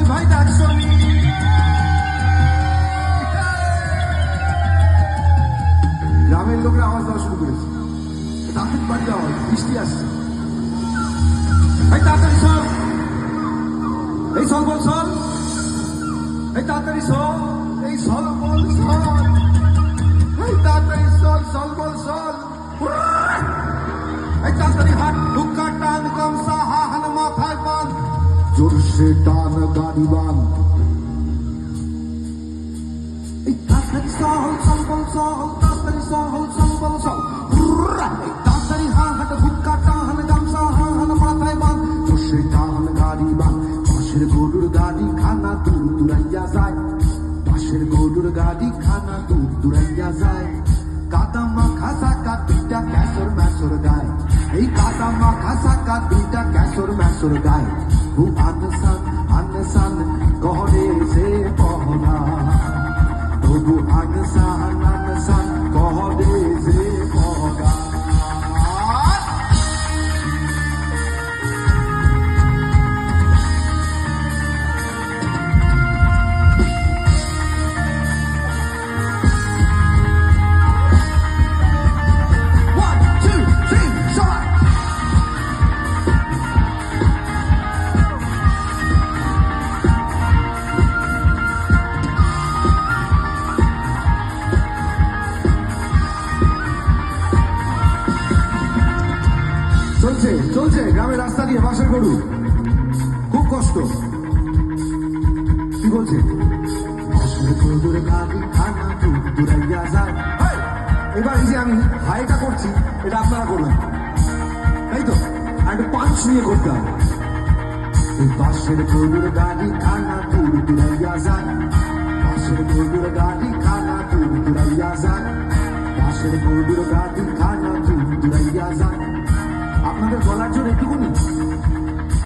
ভাই ডাকছো গ্রামের লোকরা আওয়াজ দেওয়া শুরু করেছে, তাদের বাড়ির আওয়াজ, বৃষ্টি আসছে। এই তাড়াতাড়ি সর, এই সল বল সল, এই তাড়াতাড়ি সল, এই সল বল সল, এই তাড়াতাড়ি সল, সল বল সল, এই তাড়াতাড়ি হাত, হুক্কা টান, গামছা হান মাথায় বান, জোরসে টান গাড়ি বান, এই তাড়াতাড়ি সল, সল বল সল, তাড়াতাড়ি সল, সল বল সল, এই তাড়াতাড়ি হাত, হুক্কা টান, গামছা হান মাথায় বান, জোরসে টান গাড়ি বান। পাশের গরুর গাড়ি খানা দূর দূরাইয়া যায়, পাশের গরুর গাড়ি খানা দূর দূরাইয়া যায়, কাদা মাখা সাকা দুইটা ক্যাসর ম্যাসর গায়, এই কাদা মাখা সাকা দুইটা ক্যাসর ম্যাসর গায়, ও আনসান গহরে সে পহরা, তবু আনসান গহরে সে পহরা। চলছে চলছে গ্রামের রাস্তা দিয়ে বাসের গরু, খুব কষ্ট। কি বলছে? এবার এই যে আমি হাইটা করছি, এটা আপনারা করবেন, তাই তো? একটা পাঁচ নিয়ে করতে হবে। এই বাসের গরুর গাড়ি খানা দূর দূরাইয়া যায়, বাসের গরুর গাড়ি খানা দূর দূরাইয়া যায়, বাসের গরুর গাড়ি খানা দূর দূরাইয়া যায়। আপনাদের গলার জোর একটুকুনি